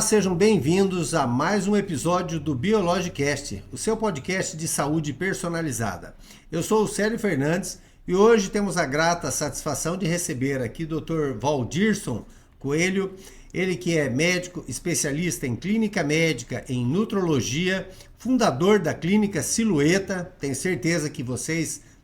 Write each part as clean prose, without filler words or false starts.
Sejam bem-vindos a mais um episódio do Biologicast, o seu podcast de saúde personalizada. Eu sou o Célio Fernandes e hoje temos a grata satisfação de receber aqui o Dr. Valdirson Coelho, ele que é médico especialista em clínica médica em nutrologia, fundador da clínica Silhueta. Tenho certeza que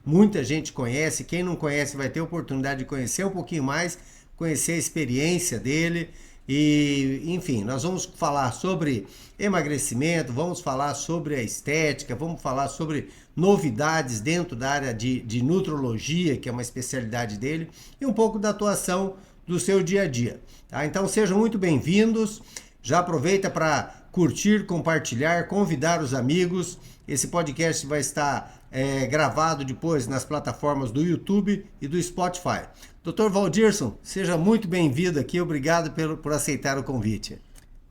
muita gente conhece, quem não conhece vai ter a oportunidade de conhecer um pouquinho mais, conhecer a experiência dele. E, enfim, nós vamos falar sobre emagrecimento, vamos falar sobre a estética, vamos falar sobre novidades dentro da área de nutrologia, que é uma especialidade dele, e um pouco da atuação do seu dia a dia. Tá? Então sejam muito bem-vindos, já aproveita para curtir, compartilhar, convidar os amigos. Esse podcast vai estar gravado depois nas plataformas do YouTube e do Spotify. Dr. Valdirson, seja muito bem-vindo aqui, obrigado por aceitar o convite.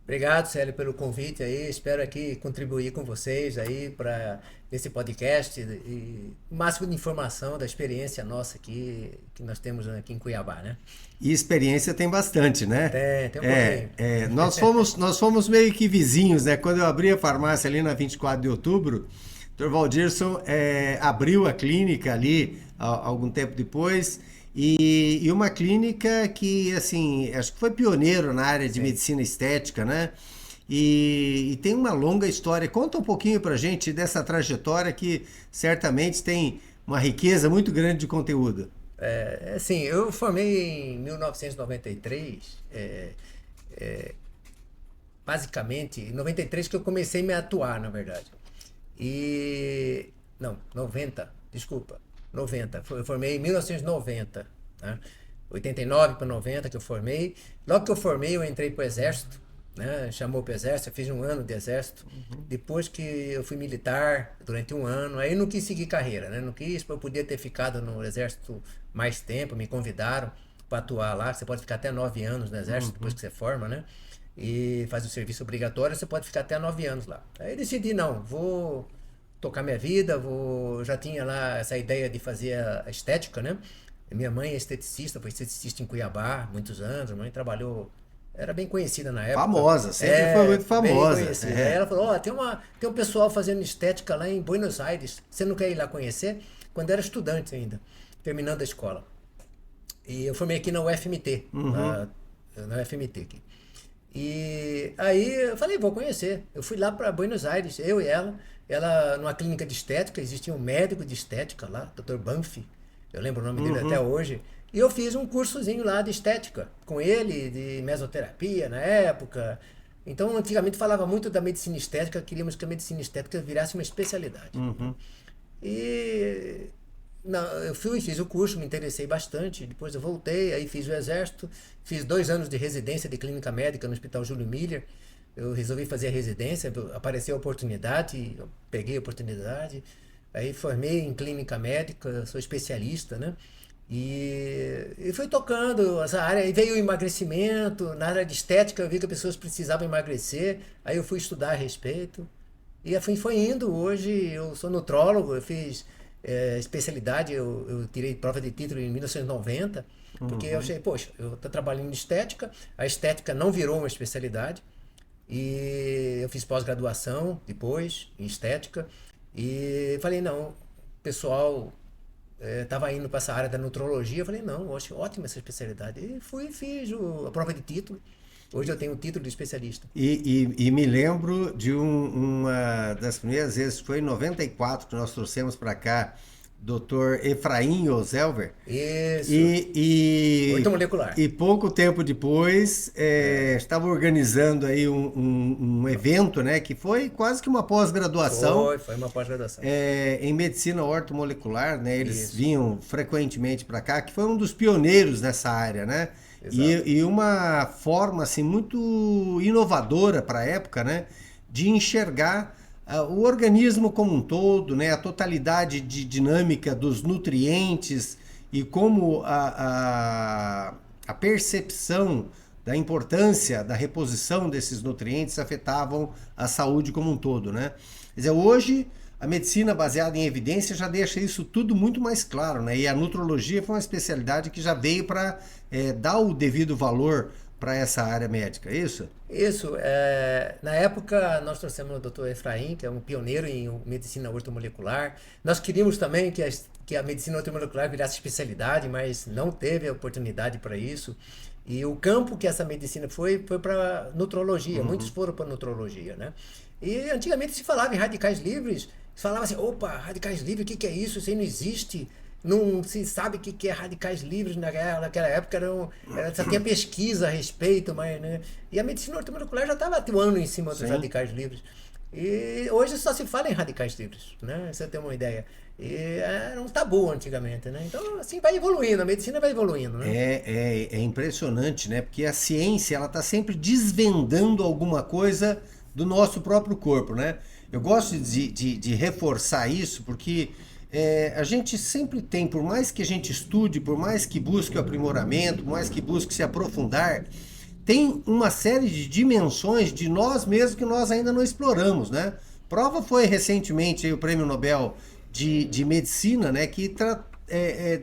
Obrigado, Célio, pelo convite aí, espero aqui contribuir com vocês aí para esse podcast e o máximo de informação da experiência nossa aqui, que nós temos aqui em Cuiabá, né? E experiência tem bastante, né? Tem um pouquinho. Nós fomos meio que vizinhos, né? Quando eu abri a farmácia ali na 24 de outubro, o Dr. Valdirson abriu a clínica ali algum tempo depois. E uma clínica que, assim, acho que foi pioneiro na área de medicina estética, né? E tem uma longa história. Conta um pouquinho pra gente dessa trajetória que certamente tem uma riqueza muito grande de conteúdo. Assim, eu formei em 1993, basicamente, em 93 que eu comecei a me atuar, na verdade. Não, 90, desculpa. 90, eu formei em 1990, né? 89 para 90 que eu formei. Logo que eu formei, eu entrei para o Exército, né? Chamou para o Exército, eu fiz um ano de Exército. Depois que eu fui militar durante um ano, aí eu não quis seguir carreira, né? Não quis, eu podia ter ficado no Exército mais tempo, me convidaram para atuar lá. Você pode ficar até 9 anos no Exército depois que você forma, né? E faz o serviço obrigatório, você pode ficar até 9 anos lá. Aí eu decidi, não, vou tocar minha vida, já tinha lá essa ideia de fazer a estética, né? Minha mãe é esteticista, foi esteticista em Cuiabá, muitos anos, a mãe trabalhou, era bem conhecida na época. Famosa, sempre foi muito famosa. Aí ela falou, tem um pessoal fazendo estética lá em Buenos Aires, você não quer ir lá conhecer? Quando era estudante ainda, terminando a escola. E eu formei aqui na UFMT, na UFMT aqui. E aí eu falei, vou conhecer. Eu fui lá para Buenos Aires, eu e ela numa clínica de estética, existia um médico de estética lá, Dr. Banfi, eu lembro o nome dele até hoje, e eu fiz um cursozinho lá de estética com ele, de mesoterapia na época. Então, antigamente falava muito da medicina estética, queríamos que a medicina estética virasse uma especialidade. E eu fiz o curso, me interessei bastante, depois eu voltei, aí fiz o Exército, fiz 2 anos de residência de clínica médica no Hospital Júlio Miller. Eu resolvi fazer a residência, apareceu a oportunidade, eu peguei a oportunidade, aí formei em clínica médica, sou especialista, né? E fui tocando essa área, aí veio o emagrecimento, na área de estética eu vi que as pessoas precisavam emagrecer, aí eu fui estudar a respeito, e assim foi indo. Hoje eu sou nutrólogo, eu fiz especialidade, eu tirei prova de título em 1990, porque eu achei, poxa, eu estou trabalhando em estética, a estética não virou uma especialidade, e eu fiz pós-graduação depois em estética e falei, não, o pessoal estava indo para essa área da nutrologia, eu falei, não, eu acho ótima essa especialidade, e fiz a prova de título. Hoje eu tenho o título de especialista. E me lembro de uma das primeiras vezes, foi em 94 que nós trouxemos para cá Dr. Efraim Ozelver. Isso. Muito molecular. E pouco tempo depois estava organizando aí um evento, né, que foi quase que uma pós-graduação. Foi uma pós-graduação. Em medicina ortomolecular, né? Eles vinham frequentemente para cá, que foi um dos pioneiros nessa área, né? E uma forma assim muito inovadora para a época, né, de enxergar o organismo como um todo, né, a totalidade de dinâmica dos nutrientes e como a percepção da importância da reposição desses nutrientes afetavam a saúde como um todo, né? Quer dizer, hoje a medicina baseada em evidência já deixa isso tudo muito mais claro, né? E a nutrologia foi uma especialidade que já veio para dar o devido valor para essa área médica, é isso? Isso, na época nós trouxemos o Dr. Efraim, que é um pioneiro em medicina ortomolecular. Nós queríamos também que a medicina ortomolecular virasse especialidade, mas não teve a oportunidade para isso. E o campo que essa medicina foi para nutrologia, muitos foram para nutrologia, né? E antigamente se falava em radicais livres, se falava assim, opa, radicais livres, o que é isso? Isso aí não existe. Não se sabe o que é radicais livres naquela época, só tinha pesquisa a respeito, mas, né? E a medicina ortomolecular já estava atuando em cima dos radicais livres. E hoje só se fala em radicais livres, né? Você tem uma ideia. E era um tabu antigamente, né? Então, assim, vai evoluindo, a medicina vai evoluindo, né? É impressionante, né? Porque a ciência, ela está sempre desvendando alguma coisa do nosso próprio corpo, né? Eu gosto de reforçar isso porque a gente sempre tem, por mais que a gente estude, por mais que busque o aprimoramento, por mais que busque se aprofundar, tem uma série de dimensões de nós mesmos que nós ainda não exploramos, né? Prova foi recentemente aí, o Prêmio Nobel de Medicina, né? Que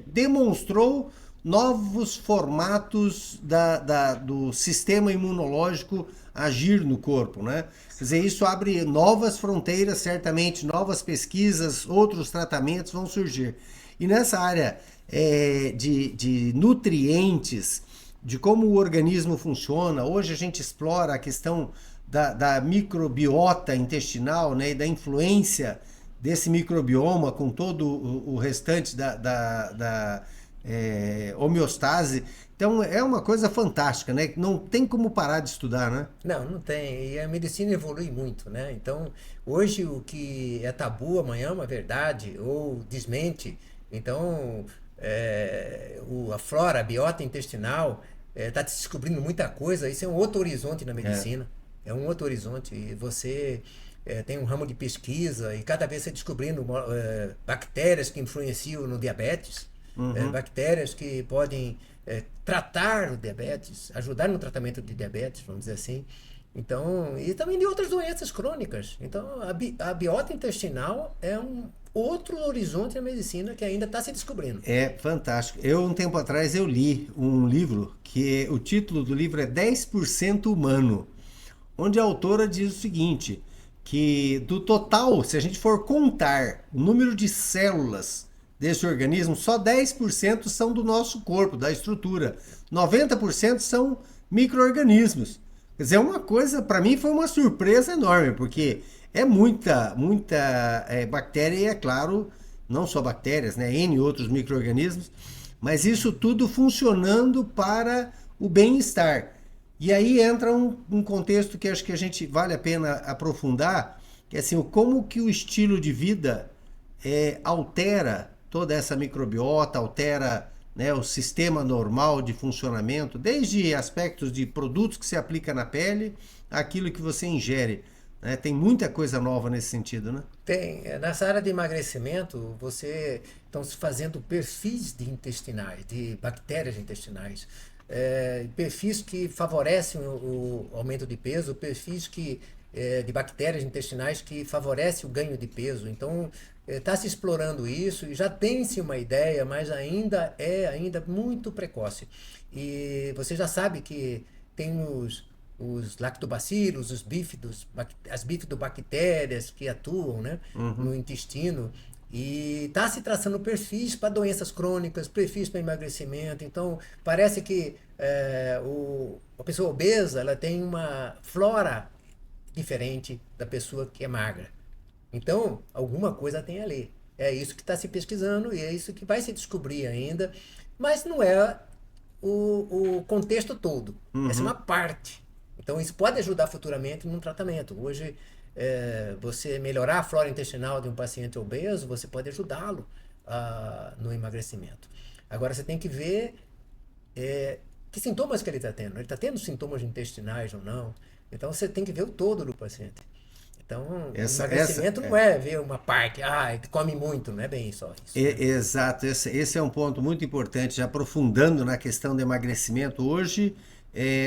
demonstrou novos formatos do sistema imunológico agir no corpo, né? Quer dizer, isso abre novas fronteiras, certamente, novas pesquisas, outros tratamentos vão surgir. E nessa área de nutrientes, de como o organismo funciona, hoje a gente explora a questão da microbiota intestinal, né, e da influência desse microbioma com todo o restante da homeostase. Então é uma coisa fantástica, né? Não tem como parar de estudar, né? Não tem. E a medicina evolui muito, né? Então, hoje o que é tabu amanhã é uma verdade ou desmente. Então, a flora, a biota intestinal está se descobrindo muita coisa. Isso é um outro horizonte na medicina. É um outro horizonte. E você tem um ramo de pesquisa e cada vez você descobrindo bactérias que influenciam no diabetes, bactérias que podem tratar o diabetes, ajudar no tratamento de diabetes, vamos dizer assim. Então, e também de outras doenças crônicas. Então, a biota intestinal é um outro horizonte na medicina que ainda está se descobrindo. É fantástico. Um tempo atrás, eu li um livro que o título do livro é 10% Humano, onde a autora diz o seguinte, que do total, se a gente for contar o número de células desse organismo, só 10% são do nosso corpo, da estrutura. 90% são micro-organismos. Quer dizer, uma coisa, para mim foi uma surpresa enorme, porque é muita bactéria e, é claro, não só bactérias, né? N outros micro-organismos, mas isso tudo funcionando para o bem-estar. E aí entra um contexto que acho que a gente vale a pena aprofundar, que é assim, como que o estilo de vida altera toda essa microbiota, altera, né, o sistema normal de funcionamento, desde aspectos de produtos que se aplica na pele, aquilo que você ingere. Né? Tem muita coisa nova nesse sentido, né? Tem. Nessa área de emagrecimento, você estão se fazendo perfis intestinais, de bactérias intestinais. Perfis que favorecem o aumento de peso, perfis de bactérias intestinais que favorecem o ganho de peso. Então, está se explorando isso e já tem-se uma ideia, mas ainda muito precoce. E você já sabe que tem os lactobacilos, as bifidobactérias que atuam, né, no intestino. E está se traçando perfis para doenças crônicas, perfis para emagrecimento. Então, parece que a pessoa obesa ela tem uma flora diferente da pessoa que é magra. Então, alguma coisa tem ali. É isso que está se pesquisando e é isso que vai se descobrir ainda. Mas não é o contexto todo. Essa é uma parte. Então, isso pode ajudar futuramente num tratamento. Hoje, você melhorar a flora intestinal de um paciente obeso, você pode ajudá-lo no emagrecimento. Agora, você tem que ver que sintomas que ele está tendo. Ele está tendo sintomas intestinais ou não? Então, você tem que ver o todo do paciente. Então, o emagrecimento não é ver uma parte, ele come muito, não é bem só isso. Exato, esse é um ponto muito importante, já aprofundando na questão do emagrecimento. Hoje,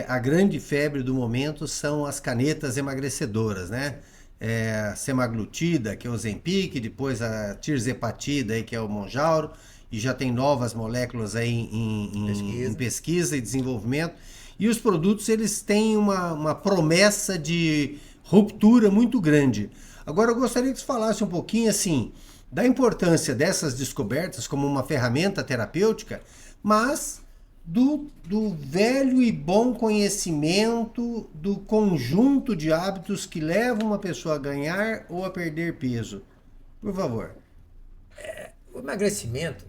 a grande febre do momento são as canetas emagrecedoras, né? A semaglutida, que é o Ozempic, depois a tirzepatida, que é o Mounjaro, e já tem novas moléculas aí em pesquisa e desenvolvimento. E os produtos, eles têm uma promessa de ruptura muito grande. Agora, eu gostaria que você falasse um pouquinho, assim, da importância dessas descobertas como uma ferramenta terapêutica, mas do velho e bom conhecimento do conjunto de hábitos que levam uma pessoa a ganhar ou a perder peso. Por favor. O emagrecimento,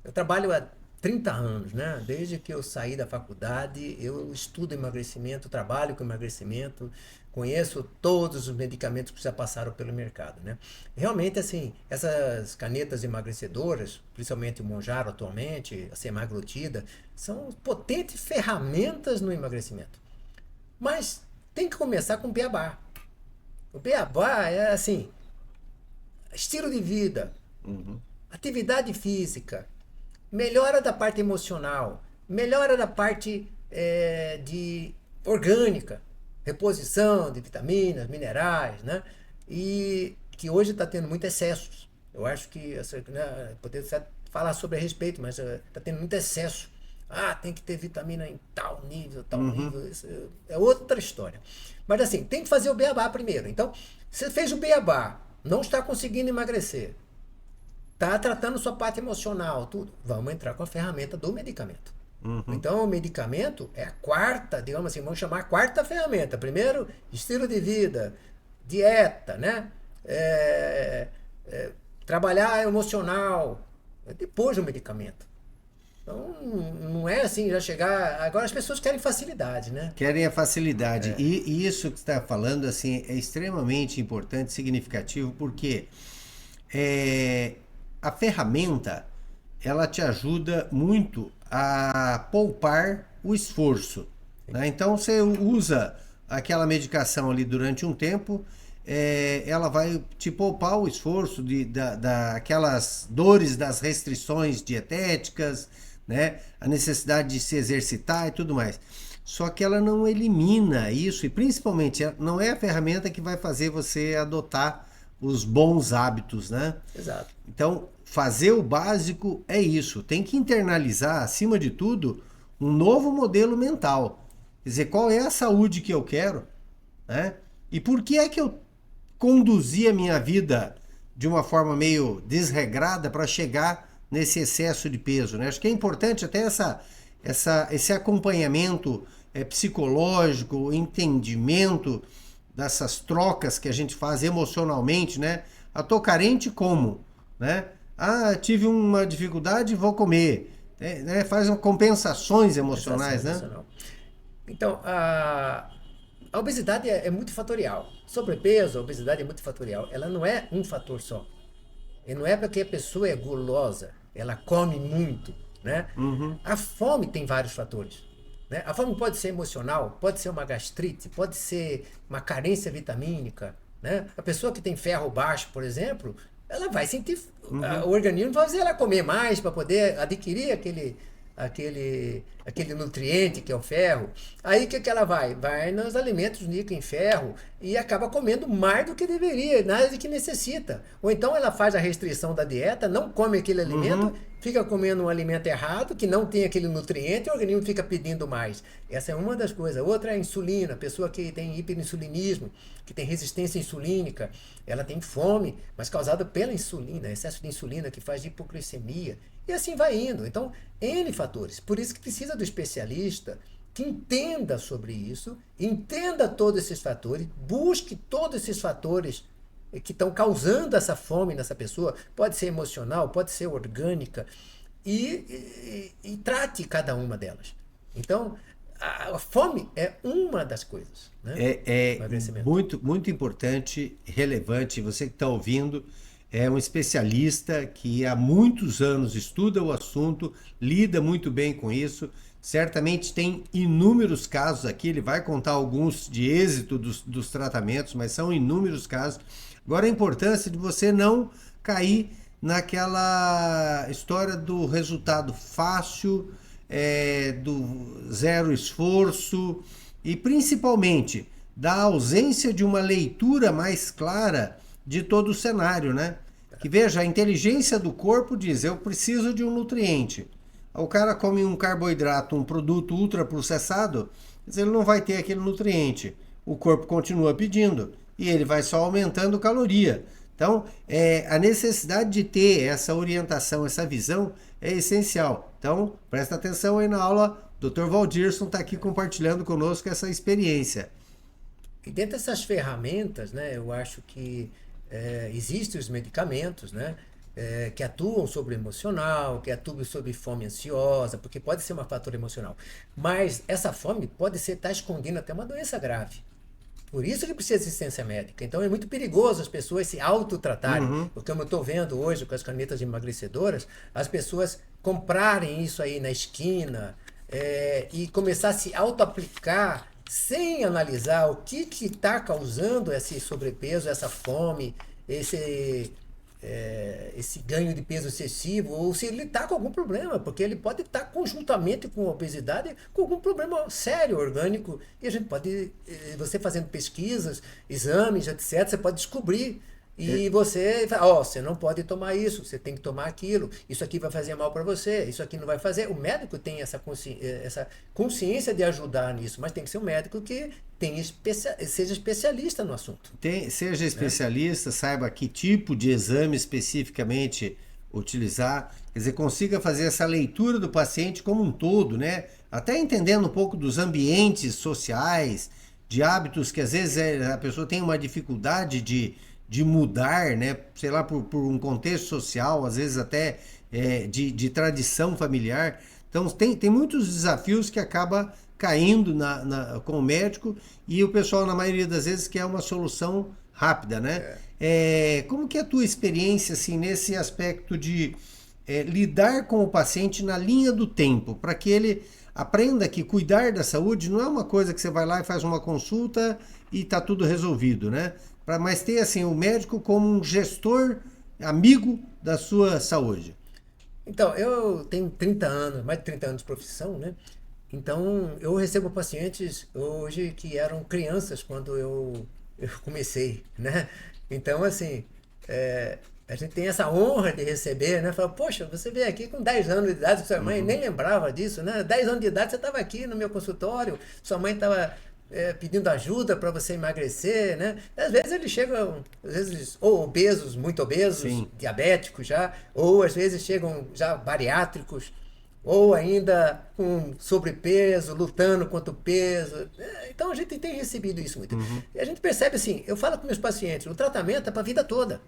eu trabalho há 30 anos, né? Desde que eu saí da faculdade, eu estudo emagrecimento, trabalho com emagrecimento, conheço todos os medicamentos que já passaram pelo mercado, né? Realmente, assim, essas canetas emagrecedoras, principalmente o Mounjaro atualmente, a semaglutida, são potentes ferramentas no emagrecimento. Mas tem que começar com o beabá. O beabá é assim, estilo de vida, atividade física, melhora da parte emocional, melhora da parte de orgânica, reposição de vitaminas, minerais, né? E que hoje está tendo muito excessos. Eu acho que, né, poder falar sobre a respeito, mas está tendo muito excesso. Ah, tem que ter vitamina em tal nível, isso é outra história. Mas assim, tem que fazer o beabá primeiro. Então, você fez o beabá, não está conseguindo emagrecer, está tratando sua parte emocional, tudo. Vamos entrar com a ferramenta do medicamento. Então, o medicamento é a quarta, digamos assim, vamos chamar a quarta ferramenta. Primeiro, estilo de vida, dieta, né? Trabalhar emocional, depois o medicamento. Então, não é assim, já chegar... Agora as pessoas querem facilidade, né? Querem a facilidade. E isso que você está falando, assim, é extremamente importante, significativo, porque a ferramenta, ela te ajuda muito a poupar o esforço, né? Então, você usa aquela medicação ali durante um tempo, ela vai te poupar o esforço daquelas dores das restrições dietéticas, né? A necessidade de se exercitar e tudo mais. Só que ela não elimina isso, e principalmente não é a ferramenta que vai fazer você adotar os bons hábitos, né? Exato. Então, fazer o básico é isso. Tem que internalizar, acima de tudo, um novo modelo mental. Quer dizer, qual é a saúde que eu quero, né? E por que é que eu conduzi a minha vida de uma forma meio desregrada para chegar nesse excesso de peso, né? Acho que é importante até esse acompanhamento psicológico, entendimento dessas trocas que a gente faz emocionalmente, né? Ah, tô carente, como, né? Ah, tive uma dificuldade, vou comer, né? Faz compensações emocionais, né? Então, a obesidade é multifatorial. Sobrepeso, a obesidade é multifatorial. Ela não é um fator só. E não é porque a pessoa é gulosa, ela come muito, né? A fome tem vários fatores, né? A fome pode ser emocional, pode ser uma gastrite, pode ser uma carência vitamínica, né? A pessoa que tem ferro baixo, por exemplo, ela vai sentir, o organismo vai fazer ela comer mais para poder adquirir aquele nutriente que é o ferro. Aí o que ela vai? Vai nos alimentos ricos em ferro e acaba comendo mais do que deveria, nada do que necessita. Ou então ela faz a restrição da dieta, não come aquele alimento, fica comendo um alimento errado, que não tem aquele nutriente, e o organismo fica pedindo mais. Essa é uma das coisas. Outra é a insulina, a pessoa que tem hiperinsulinismo, que tem resistência insulínica, ela tem fome, mas causada pela insulina, excesso de insulina que faz hipoglicemia. E assim vai indo. Então, N fatores. Por isso que precisa do especialista que entenda sobre isso, entenda todos esses fatores, busque todos esses fatores que estão causando essa fome nessa pessoa. Pode ser emocional, pode ser orgânica, e trate cada uma delas. Então, a fome é uma das coisas, né? É muito, muito importante, relevante. Você que está ouvindo é um especialista que há muitos anos estuda o assunto, lida muito bem com isso. Certamente tem inúmeros casos aqui, ele vai contar alguns de êxito dos tratamentos, mas são inúmeros casos. Agora, a importância de você não cair naquela história do resultado fácil, do zero esforço e principalmente da ausência de uma leitura mais clara de todo o cenário, né? Que veja, a inteligência do corpo diz, eu preciso de um nutriente. O cara come um carboidrato, um produto ultraprocessado, mas ele não vai ter aquele nutriente. O corpo continua pedindo e ele vai só aumentando caloria. Então, a necessidade de ter essa orientação, essa visão é essencial. Então, presta atenção aí na aula. Dr. Valdirson está aqui compartilhando conosco essa experiência. E dentro dessas ferramentas, né, eu acho que existem os medicamentos, né, que atuam sobre o emocional, que atuam sobre fome ansiosa, porque pode ser um fator emocional. Mas essa fome pode estar escondendo até uma doença grave. Por isso que precisa de assistência médica. Então é muito perigoso as pessoas se autotratarem. Porque como eu estou vendo hoje com as canetas emagrecedoras, as pessoas comprarem isso aí na esquina e começar a se auto-aplicar sem analisar o que está causando esse sobrepeso, essa fome, esse ganho de peso excessivo, ou se ele está com algum problema, porque ele pode estar conjuntamente com a obesidade, com algum problema sério, orgânico, e a gente pode, você fazendo pesquisas, exames, etc., você pode descobrir. E você fala, você não pode tomar isso, você tem que tomar aquilo, isso aqui vai fazer mal para você, isso aqui não vai fazer. O médico tem essa consciência de ajudar nisso, mas tem que ser um médico que seja especialista no assunto. Seja especialista, saiba que tipo de exame especificamente utilizar, quer dizer, consiga fazer essa leitura do paciente como um todo, né? Até entendendo um pouco dos ambientes sociais, de hábitos que às vezes a pessoa tem uma dificuldade de mudar, né? Sei lá, por um contexto social, às vezes até de tradição familiar. Então tem muitos desafios que acaba caindo com o médico e o pessoal, na maioria das vezes, quer uma solução rápida, né? Como que é a tua experiência assim, nesse aspecto de lidar com o paciente na linha do tempo, para que ele aprenda que cuidar da saúde não é uma coisa que você vai lá e faz uma consulta e está tudo resolvido, né? Mas ter assim, o médico como um gestor amigo da sua saúde. Então, eu tenho 30 anos, mais de 30 anos de profissão, né? Então, eu recebo pacientes hoje que eram crianças quando eu comecei, né? Então, assim, a gente tem essa honra de receber, né? Fala, poxa, você veio aqui com 10 anos de idade, sua mãe nem lembrava disso, né? 10 anos de idade você estava aqui no meu consultório, sua mãe estava pedindo ajuda para você emagrecer, né? Às vezes eles chegam, às vezes, ou obesos, muito obesos, Sim. diabéticos já, ou às vezes chegam já bariátricos, ou ainda com sobrepeso, lutando contra o peso. Então a gente tem recebido isso muito. E a gente percebe assim, eu falo com meus pacientes, o tratamento é para a vida toda.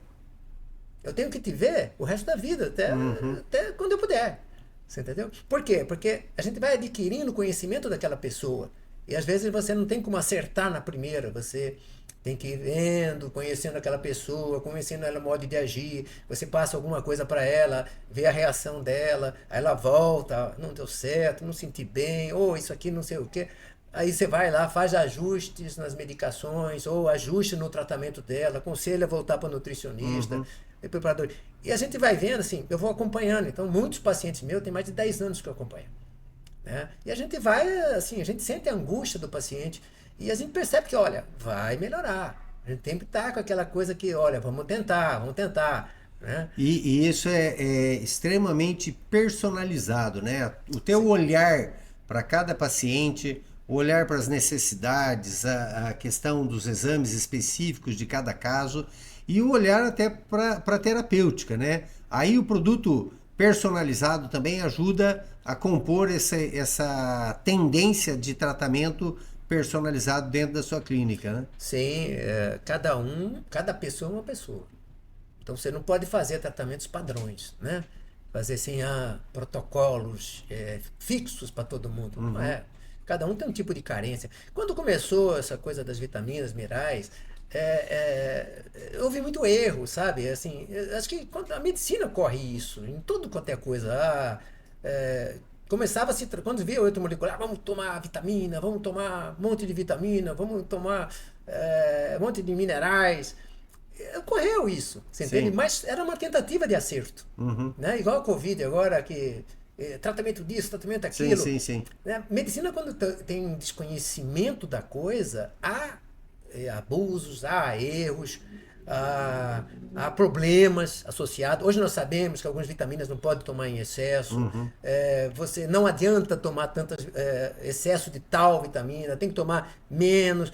Eu tenho que te ver o resto da vida, até quando eu puder. Você entendeu? Por quê? Porque a gente vai adquirindo conhecimento daquela pessoa. E às vezes você não tem como acertar na primeira, você tem que ir vendo, conhecendo aquela pessoa, conhecendo ela o modo de agir, você passa alguma coisa para ela, vê a reação dela, aí ela volta, não deu certo, não senti bem, ou isso aqui não sei o quê. Aí você vai lá, faz ajustes nas medicações, ou ajuste no tratamento dela, aconselha a voltar para o nutricionista, preparador. E a gente vai vendo assim, eu vou acompanhando, então muitos pacientes meus, tem mais de 10 anos que eu acompanho. Né? E a gente vai, assim, a gente sente a angústia do paciente e a gente percebe que, olha, vai melhorar. A gente tem que estar com aquela coisa que, olha, vamos tentar, né? E isso é extremamente personalizado, né? O teu olhar para cada paciente, o olhar para as necessidades, a questão dos exames específicos de cada caso e o olhar até para a terapêutica, né? Aí o produto personalizado também ajuda a compor essa tendência de tratamento personalizado dentro da sua clínica, né? Sim, cada pessoa é uma pessoa. Então você não pode fazer tratamentos padrões, né? Fazer assim, protocolos fixos para todo mundo, não é? Cada um tem um tipo de carência. Quando começou essa coisa das vitaminas, minerais, houve muito erro, sabe? Assim, acho que a medicina corre isso, em tudo quanto é coisa. Começava-se, quando via o outro molecular, vamos tomar vitamina, vamos tomar um monte de vitamina, vamos tomar um monte de minerais. Ocorreu isso, você entende? Mas era uma tentativa de acerto. Né? Igual a Covid agora, que tratamento disso, tratamento daquilo. Sim. Né? Medicina, quando tem um desconhecimento da coisa, há abusos, há erros, a problemas associados. Hoje nós sabemos que algumas vitaminas não pode tomar em excesso. Você não adianta tomar excesso de tal vitamina, tem que tomar menos.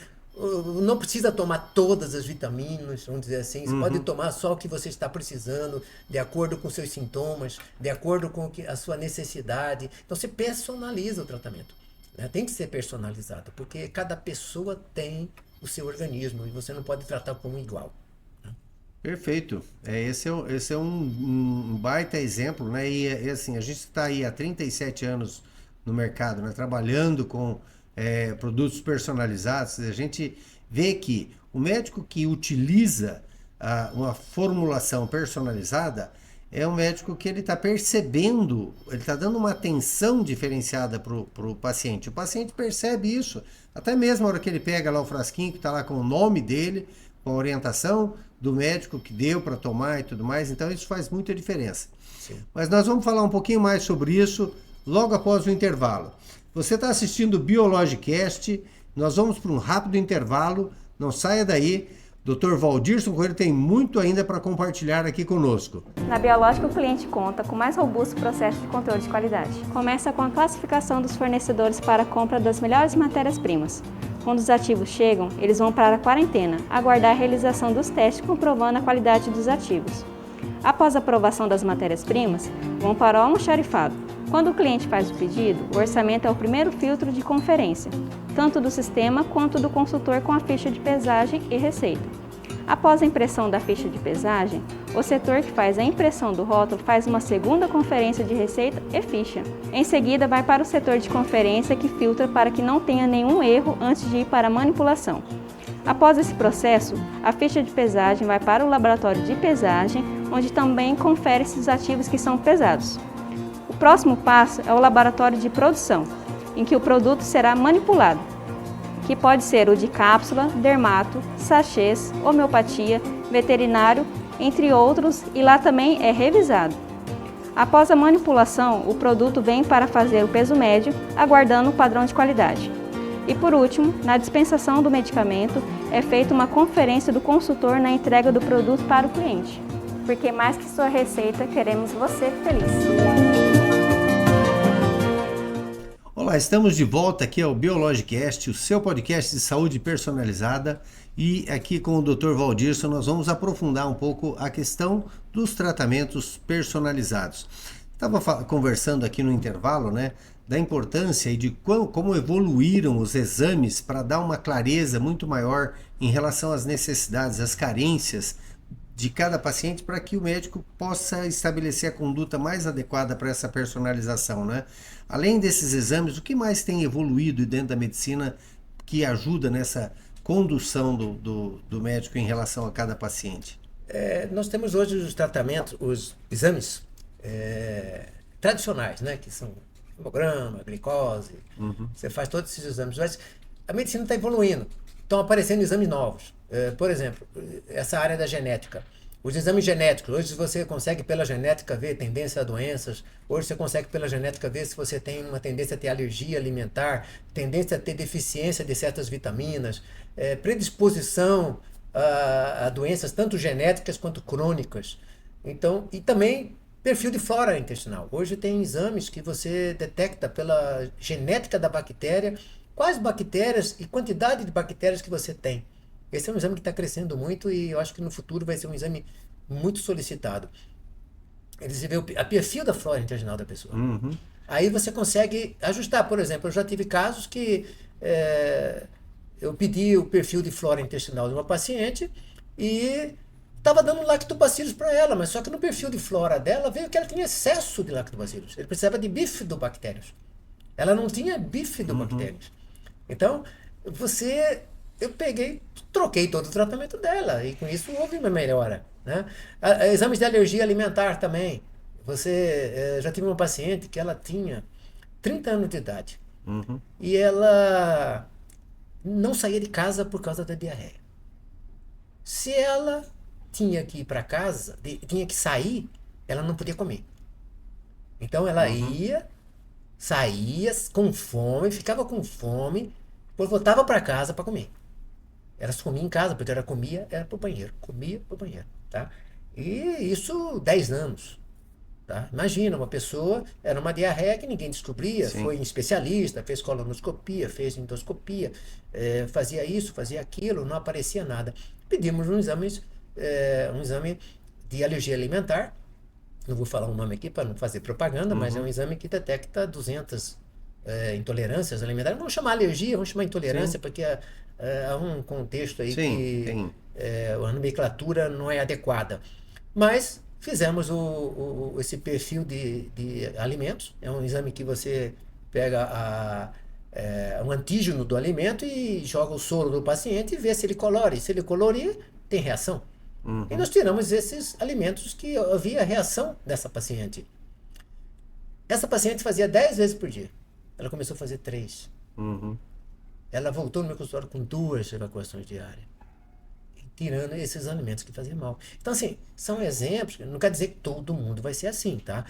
Não precisa tomar todas as vitaminas, vamos dizer assim. Você pode tomar só o que você está precisando, de acordo com seus sintomas, de acordo com a sua necessidade. Então você personaliza o tratamento, né? Tem que ser personalizado, porque cada pessoa tem o seu organismo e você não pode tratar como igual. Perfeito. Esse é um baita exemplo, né? E assim, a gente está aí há 37 anos no mercado, né? Trabalhando com produtos personalizados. A gente vê que o médico que utiliza uma formulação personalizada é um médico que ele está percebendo, ele está dando uma atenção diferenciada para o paciente. O paciente percebe isso, até mesmo a hora que ele pega lá o frasquinho que está lá com o nome dele, com a orientação do médico que deu para tomar e tudo mais. Então isso faz muita diferença. Sim. Mas nós vamos falar um pouquinho mais sobre isso logo após o intervalo. Você está assistindo o Biologicast, nós vamos para um rápido intervalo, não saia daí. Dr. Valdirson Coelho tem muito ainda para compartilhar aqui conosco. Na Biológica, o cliente conta com o mais robusto processo de controle de qualidade. Começa com a classificação dos fornecedores para a compra das melhores matérias-primas. Quando os ativos chegam, eles vão para a quarentena, aguardar a realização dos testes comprovando a qualidade dos ativos. Após a aprovação das matérias-primas, vão para o almoxarifado. Quando o cliente faz o pedido, o orçamento é o primeiro filtro de conferência, tanto do sistema quanto do consultor com a ficha de pesagem e receita. Após a impressão da ficha de pesagem, o setor que faz a impressão do rótulo faz uma segunda conferência de receita e ficha. Em seguida, vai para o setor de conferência que filtra para que não tenha nenhum erro antes de ir para a manipulação. Após esse processo, a ficha de pesagem vai para o laboratório de pesagem, onde também confere-se os ativos que são pesados. O próximo passo é o laboratório de produção, em que o produto será manipulado, que pode ser o de cápsula, dermato, sachês, homeopatia, veterinário, entre outros, e lá também é revisado. Após a manipulação, o produto vem para fazer o peso médio, aguardando o padrão de qualidade. E por último, na dispensação do medicamento, é feita uma conferência do consultor na entrega do produto para o cliente. Porque mais que sua receita, queremos você feliz. Olá, estamos de volta aqui ao Biologicast, o seu podcast de saúde personalizada, e aqui com o Dr. Valdirson nós vamos aprofundar um pouco a questão dos tratamentos personalizados. Estava conversando aqui no intervalo, né, da importância e de como evoluíram os exames para dar uma clareza muito maior em relação às necessidades, às carências de cada paciente, para que o médico possa estabelecer a conduta mais adequada para essa personalização, né? Além desses exames, o que mais tem evoluído dentro da medicina que ajuda nessa condução do médico em relação a cada paciente? Nós temos hoje os tratamentos, os exames tradicionais, né? Que são hemograma, glicose, você faz todos esses exames, mas a medicina está evoluindo, estão aparecendo exames novos. Por exemplo, essa área da genética. Os exames genéticos, hoje você consegue pela genética ver tendência a doenças, hoje você consegue pela genética ver se você tem uma tendência a ter alergia alimentar, tendência a ter deficiência de certas vitaminas, predisposição a doenças tanto genéticas quanto crônicas. Então, e também perfil de flora intestinal. Hoje tem exames que você detecta pela genética da bactéria quais bactérias e quantidade de bactérias que você tem. Esse é um exame que está crescendo muito e eu acho que no futuro vai ser um exame muito solicitado. Você vê o perfil da flora intestinal da pessoa. Aí você consegue ajustar. Por exemplo, eu já tive casos que eu pedi o perfil de flora intestinal de uma paciente e estava dando lactobacillus para ela, mas só que no perfil de flora dela veio que ela tinha excesso de lactobacillus. Ele precisava de bifidobactérios. Ela não tinha bifidobactérios. Então, eu peguei, troquei todo o tratamento dela e com isso houve uma melhora, né? Exames de alergia alimentar também. Já tive uma paciente que ela tinha 30 anos de idade e ela não saía de casa por causa da diarreia. Se ela tinha que ir para casa, tinha que sair, ela não podia comer. Então ela saía com fome, ficava com fome, depois voltava para casa para comer. Elas comiam em casa, porque ela comia, era pro banheiro. Comia pro banheiro, tá? E isso 10 anos. Tá? Imagina, uma pessoa, era uma diarreia que ninguém descobria, Sim. foi em especialista, fez colonoscopia, fez endoscopia, fazia isso, fazia aquilo, não aparecia nada. Pedimos um exame de alergia alimentar, não vou falar o nome aqui para não fazer propaganda, mas é um exame que detecta 200 intolerâncias alimentares. Vamos chamar alergia, vamos chamar intolerância, Sim. porque há um contexto aí Sim, que tem. a nomenclatura não é adequada. Mas fizemos esse perfil de alimentos. É um exame que você pega um antígeno do alimento e joga o soro do paciente e vê se ele colore. Se ele colorir, tem reação. E nós tiramos esses alimentos que havia reação dessa paciente. Essa paciente fazia 10 vezes por dia. Ela começou a fazer 3. Ela voltou no meu consultório com 2 evacuações diárias, tirando esses alimentos que faziam mal. Então, assim, são exemplos, não quer dizer que todo mundo vai ser assim, tá?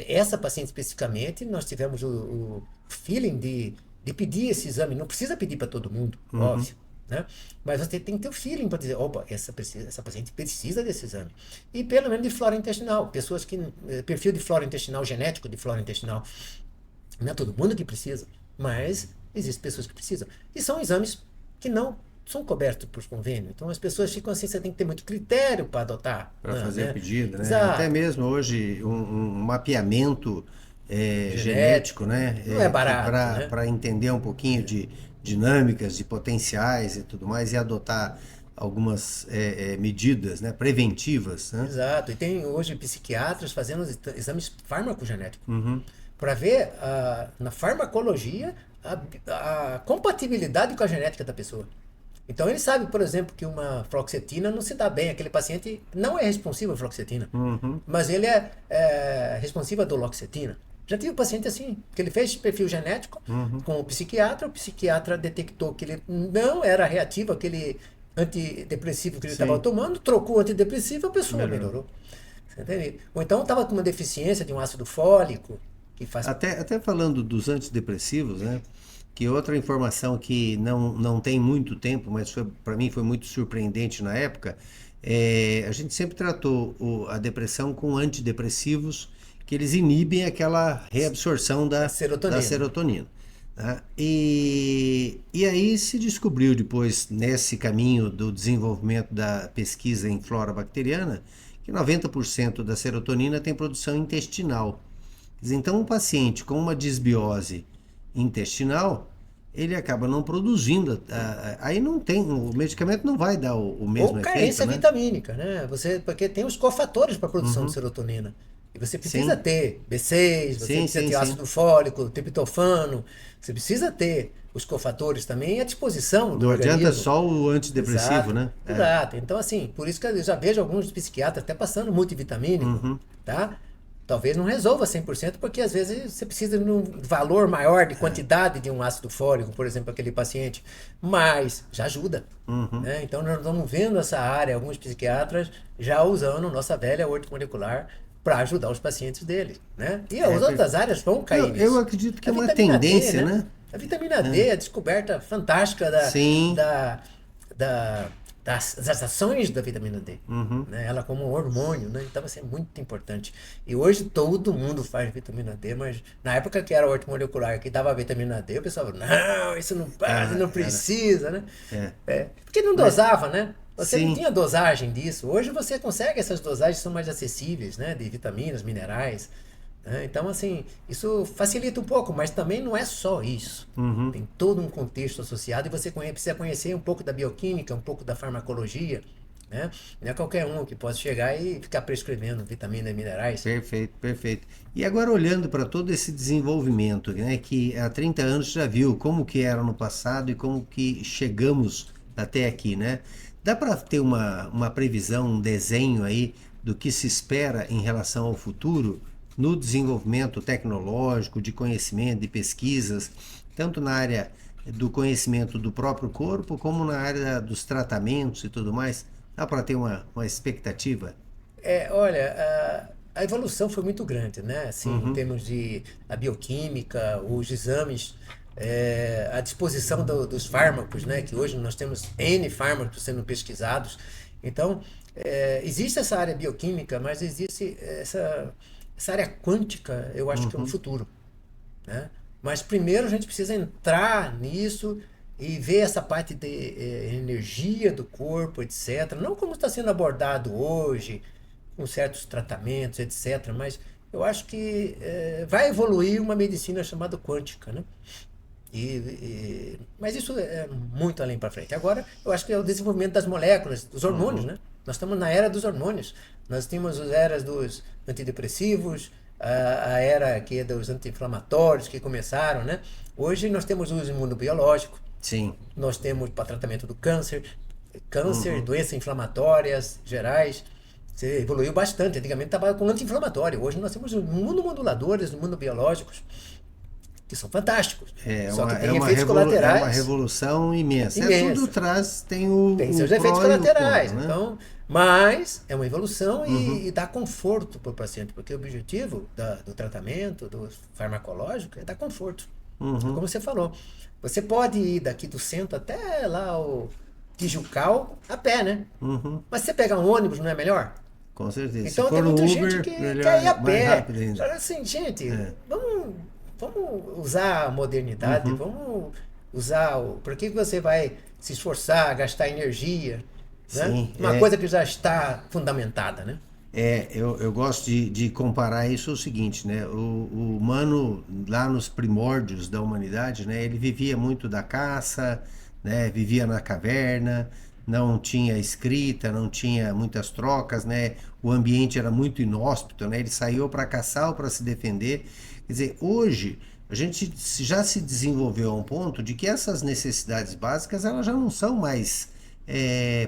Essa paciente especificamente, nós tivemos o feeling de pedir esse exame. Não precisa pedir para todo mundo, óbvio, né? Mas você tem que ter o feeling para dizer, opa, essa paciente precisa desse exame. E pelo menos de flora intestinal. Pessoas que, perfil de flora intestinal, genético de flora intestinal, não é todo mundo que precisa, mas existem pessoas que precisam. E são exames que não são cobertos por convênio. Então as pessoas ficam assim, você tem que ter muito critério para adotar. Para fazer o pedido, né? Exato. Até mesmo hoje um mapeamento genético, né? Não é barato, né? Para entender um pouquinho de dinâmicas, de potenciais e tudo mais, e adotar algumas medidas, né, preventivas, né? Exato. E tem hoje psiquiatras fazendo exames farmacogenéticos para ver na farmacologia a compatibilidade com a genética da pessoa. Então ele sabe, por exemplo, que uma fluoxetina não se dá bem. Aquele paciente não é responsivo à fluoxetina, mas ele é responsivo à duloxetina. Já tive um paciente assim, que ele fez perfil genético com o psiquiatra detectou que ele não era reativo àquele antidepressivo que ele estava tomando, trocou o antidepressivo e a pessoa melhorou. Você entende? Ou então estava com uma deficiência de um ácido fólico, que faz... Até falando dos antidepressivos, né? Que outra informação que não tem muito tempo, mas para mim foi muito surpreendente na época, a gente sempre tratou a depressão com antidepressivos, que eles inibem aquela reabsorção da serotonina. Tá? E aí se descobriu depois, nesse caminho do desenvolvimento da pesquisa em flora bacteriana, que 90% da serotonina tem produção intestinal. Então um paciente com uma disbiose intestinal, ele acaba não produzindo, aí não tem, o medicamento não vai dar o mesmo efeito. Ou carência né? vitamínica, né? Porque tem os cofatores para a produção de serotonina. E você precisa ter B6, você precisa ter ácido fólico, triptofano, você precisa ter os cofatores também à disposição do organismo. Não adianta só o antidepressivo, Exato, né? Exato. Então, assim, por isso que eu já vejo alguns psiquiatras até passando multivitamínico, tá? Talvez não resolva 100%, porque às vezes você precisa de um valor maior de quantidade de um ácido fólico, por exemplo, aquele paciente, mas já ajuda. Né? Então nós estamos vendo essa área, alguns psiquiatras já usando nossa velha ortomolecular para ajudar os pacientes deles. Né? E as outras áreas vão cair nisso. Eu acredito que é uma tendência, né? A vitamina D, a descoberta fantástica das ações da vitamina D, né? Ela como um hormônio, né? Então vai ser muito importante. E hoje todo mundo faz vitamina D, mas na época que era ortomolecular, que dava vitamina D, o pessoal falou, não, isso não passa, não precisa, né? Porque não dosava, né? Você não tinha dosagem disso. Hoje você consegue, essas dosagens são mais acessíveis, né? De vitaminas, minerais. Então, assim, isso facilita um pouco, mas também não é só isso. Tem todo um contexto associado e você precisa conhecer um pouco da bioquímica, um pouco da farmacologia, né? Não é qualquer um que possa chegar e ficar prescrevendo vitaminas e minerais. Perfeito, perfeito. E agora olhando para todo esse desenvolvimento, né, que há 30 anos já viu como que era no passado e como que chegamos até aqui, né? Dá para ter uma previsão, um desenho aí do que se espera em relação ao futuro? No desenvolvimento tecnológico, de conhecimento, de pesquisas, tanto na área do conhecimento do próprio corpo, como na área dos tratamentos e tudo mais? Dá para ter uma expectativa? Olha, a evolução foi muito grande, né? Assim, em termos de a bioquímica, os exames a disposição dos fármacos, né? Que hoje nós temos N fármacos sendo pesquisados. Então, existe essa área bioquímica, mas existe essa área quântica, eu acho que é um futuro, né? Mas primeiro a gente precisa entrar nisso e ver essa parte de energia do corpo, etc. Não como está sendo abordado hoje, com certos tratamentos, etc. Mas eu acho que vai evoluir uma medicina chamada quântica, né? Mas isso é muito além para frente. Agora, eu acho que é o desenvolvimento das moléculas, dos hormônios, né? Nós estamos na era dos hormônios. Nós temos as eras dos antidepressivos, a era que é dos anti-inflamatórios que começaram, né? Hoje nós temos o uso imunobiológico. Sim. Nós temos para tratamento do câncer, doenças inflamatórias gerais. Você evoluiu bastante. Antigamente estava com anti-inflamatório. Hoje nós temos imunomoduladores, imunobiológicos, que são fantásticos. Só que tem efeitos colaterais. É uma revolução imensa. Tudo tem seus efeitos colaterais. Né? Então, mas é uma evolução e dá conforto para o paciente, porque o objetivo do tratamento, do farmacológico, é dar conforto. Como você falou. Você pode ir daqui do centro até lá o Tijucal a pé, né? Mas se você pegar um ônibus, não é melhor? Com certeza. Então tem muita gente que quer ir a pé. Olha assim, gente, vamos usar a modernidade, vamos usar por que você vai se esforçar, gastar energia, né? Sim, uma coisa que já está fundamentada, né? Eu gosto de comparar isso ao seguinte, né? O humano, lá nos primórdios da humanidade, né? Ele vivia muito da caça, né? Vivia na caverna, não tinha escrita, não tinha muitas trocas, né? O ambiente era muito inóspito, né? Ele saiu para caçar ou para se defender. Quer dizer, hoje a gente já se desenvolveu a um ponto de que essas necessidades básicas elas já não são mais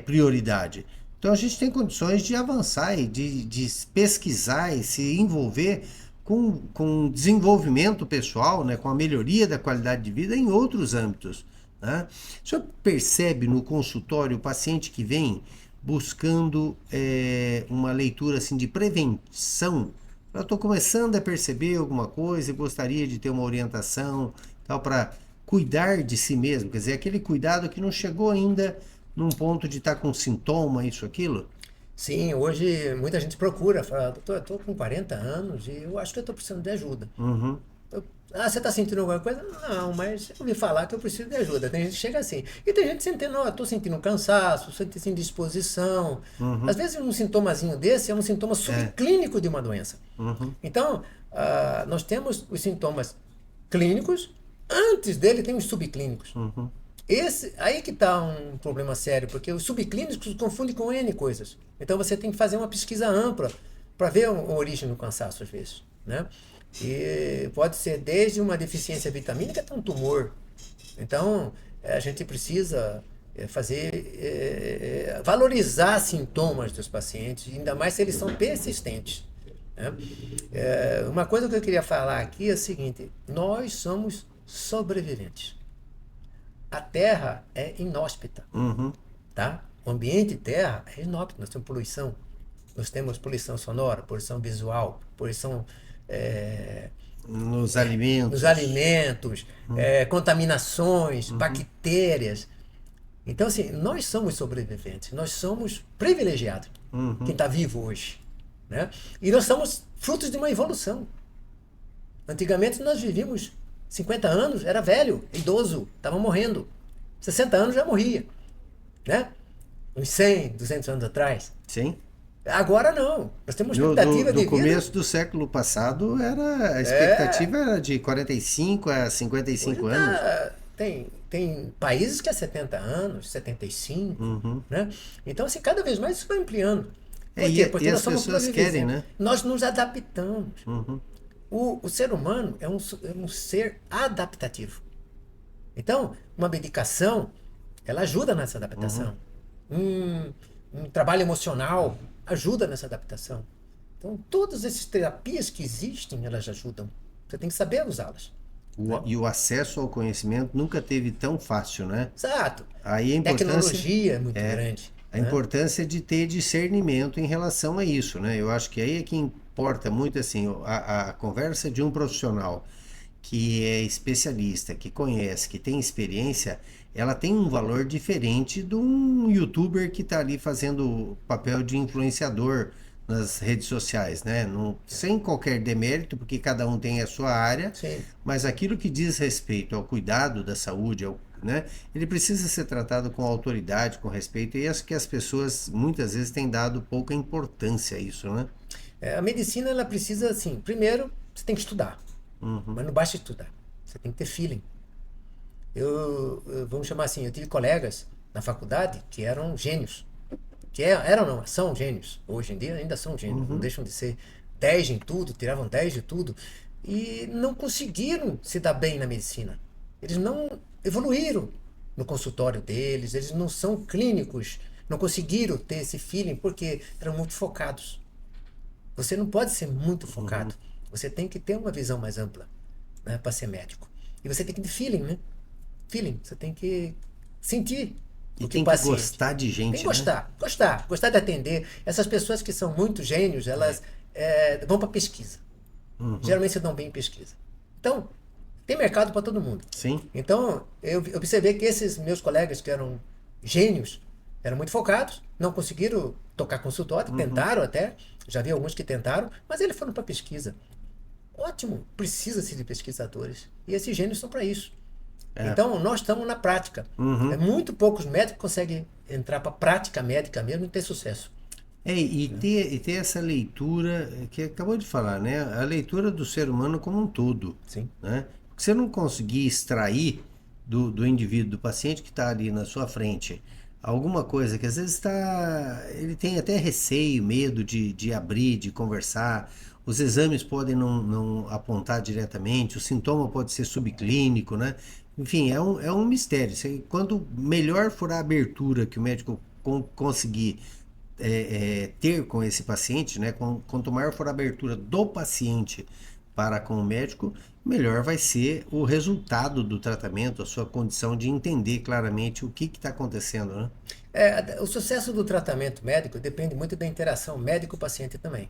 prioridade. Então a gente tem condições de avançar e de pesquisar e se envolver com desenvolvimento pessoal, né, com a melhoria da qualidade de vida em outros âmbitos, né? O senhor percebe no consultório o paciente que vem buscando uma leitura assim, de prevenção? Eu estou começando a perceber alguma coisa e gostaria de ter uma orientação para cuidar de si mesmo, quer dizer, aquele cuidado que não chegou ainda num ponto de estar com sintoma, isso, aquilo? Sim, hoje muita gente procura, fala, doutor, eu estou com 40 anos e eu acho que eu estou precisando de ajuda. Você está sentindo alguma coisa? Não, mas eu ouvi falar que eu preciso de ajuda. Tem gente que chega assim. E tem gente sentindo, não, eu estou sentindo cansaço, estou sentindo indisposição. Às vezes um sintomazinho desse é um sintoma subclínico de uma doença. Então, nós temos os sintomas clínicos, antes dele tem os subclínicos. Aí que está um problema sério, porque os subclínicos se confundem com N coisas. Então você tem que fazer uma pesquisa ampla para ver a origem do cansaço às vezes, né? E pode ser desde uma deficiência vitamínica até um tumor. Então a gente precisa valorizar sintomas dos pacientes, ainda mais se eles são persistentes, né? Uma coisa que eu queria falar aqui é o seguinte: nós somos sobreviventes. A Terra é inóspita, tá? O ambiente Terra é inóspito. Nós temos poluição. Nós temos poluição sonora, poluição visual, poluição nos alimentos, contaminações, bactérias. Então, assim, nós somos sobreviventes. Nós somos privilegiados. Quem está vivo hoje, né? E nós somos frutos de uma evolução. Antigamente nós vivíamos 50 anos, era velho, idoso, estava morrendo. 60 anos já morria, né? Uns 100, 200 anos atrás. Sim. Agora não. Nós temos expectativa de vida. No começo do século passado, a expectativa era de 45 a 55 anos. Tem países que é 70 anos, 75, né? Então, assim, cada vez mais isso vai ampliando. Por quê? Porque nós somos pessoas querem, né? Nós nos adaptamos. O ser humano é um ser adaptativo. Então, uma medicação, ela ajuda nessa adaptação. Um trabalho emocional ajuda nessa adaptação. Então, todas essas terapias que existem, elas ajudam. Você tem que saber usá-las. E o acesso ao conhecimento nunca teve tão fácil, né? Exato. Aí a tecnologia é muito grande. A importância de ter discernimento em relação a isso, né? Eu acho que aí é que importa muito assim a conversa de um profissional que é especialista, que conhece, que tem experiência, ela tem um valor diferente de um youtuber que está ali fazendo papel de influenciador nas redes sociais, né? Não, sem qualquer demérito, porque cada um tem a sua área, Sim. mas aquilo que diz respeito ao cuidado da saúde, né? Ele precisa ser tratado com autoridade, com respeito, e acho que as pessoas muitas vezes têm dado pouca importância a isso, né? A medicina, ela precisa, assim, primeiro, você tem que estudar. Mas não basta estudar. Você tem que ter feeling. Vamos chamar assim, eu tive colegas na faculdade que eram gênios. Eram não, são gênios. Hoje em dia ainda são gênios. Não deixam de ser 10 em tudo, tiravam 10 de tudo. E não conseguiram se dar bem na medicina. Eles não evoluíram no consultório deles, eles não são clínicos, não conseguiram ter esse feeling porque eram muito focados. Você não pode ser muito focado. Você tem que ter uma visão mais ampla, né, para ser médico. E você tem que ter feeling, né? Feeling. Você tem que sentir. E tem que gostar de gente, tem que gostar de atender. Essas pessoas que são muito gênios, elas vão para pesquisa. Geralmente se dão bem em pesquisa. Então, tem mercado para todo mundo. Sim. Então, eu observei que esses meus colegas que eram gênios, eram muito focados, não conseguiram tocar consultório, tentaram até, já vi alguns que tentaram, mas eles foram para pesquisa. Ótimo, precisa-se de pesquisadores. E esses gênios são para isso. Então, nós estamos na prática. Muito poucos médicos conseguem entrar para a prática médica mesmo e ter sucesso. E ter essa leitura, que acabou de falar, né? A leitura do ser humano como um todo. Sim. Né? Porque você não conseguir extrair do indivíduo, do paciente que está ali na sua frente, alguma coisa que às vezes ele tem até receio, medo de abrir, de conversar. Os exames podem não apontar diretamente, o sintoma pode ser subclínico, né? Enfim, é um mistério. Quanto melhor for a abertura que o médico conseguir ter com esse paciente, né? Quanto maior for a abertura do paciente para com o médico, melhor vai ser o resultado do tratamento, a sua condição de entender claramente o que está acontecendo, né? O sucesso do tratamento médico depende muito da interação médico-paciente também.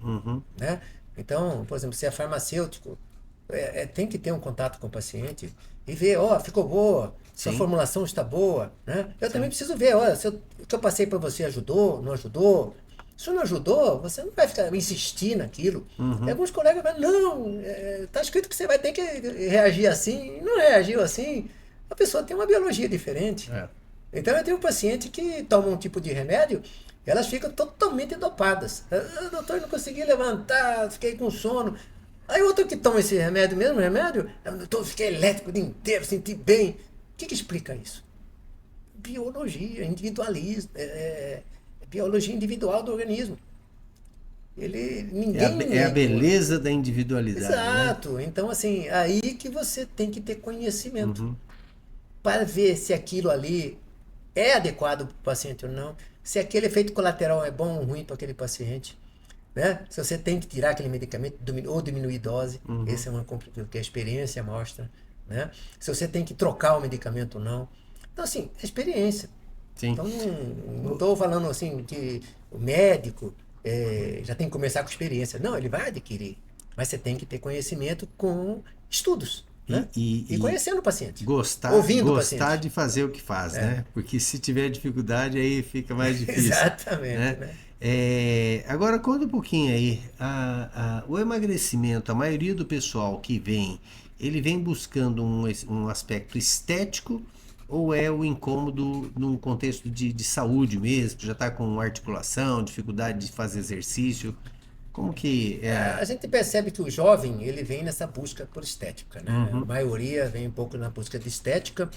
Né? Então, por exemplo, se é farmacêutico, tem que ter um contato com o paciente e ver, ficou boa, sua formulação está boa. Né? Eu também preciso ver, o que eu passei para você ajudou, não ajudou? Se não ajudou, você não vai ficar insistir naquilo. Alguns colegas falam, não, está escrito que você vai ter que reagir assim, e não reagiu assim. A pessoa tem uma biologia diferente. Então eu tenho um paciente que toma um tipo de remédio, elas ficam totalmente dopadas. Doutor, não consegui levantar, fiquei com sono. Aí outro que toma esse mesmo remédio, doutor, fiquei elétrico o dia inteiro, senti bem. O que explica isso? Biologia, individualismo, biologia individual do organismo. É a beleza da individualidade. Exato. Né? Então, assim, aí que você tem que ter conhecimento para ver se aquilo ali é adequado para o paciente ou não, se aquele efeito colateral é bom ou ruim para aquele paciente. Né? Se você tem que tirar aquele medicamento ou diminuir dose, essa é uma complicação que a experiência mostra. Né? Se você tem que trocar o medicamento ou não. Então, assim, é experiência. Sim. Então, não estou falando assim que o médico já tem que começar com experiência. Não, ele vai adquirir. Mas você tem que ter conhecimento com estudos. Né? E conhecendo o paciente. Ouvindo o paciente. De fazer o que faz, né? Porque se tiver dificuldade, aí fica mais difícil. Exatamente. Né? Agora, conta um pouquinho aí. O emagrecimento, a maioria do pessoal que vem, ele vem buscando um aspecto estético ou é o incômodo num contexto de saúde mesmo, que já está com articulação, dificuldade de fazer exercício? Como que A gente percebe que o jovem, ele vem nessa busca por estética, né? A maioria vem um pouco na busca de estética,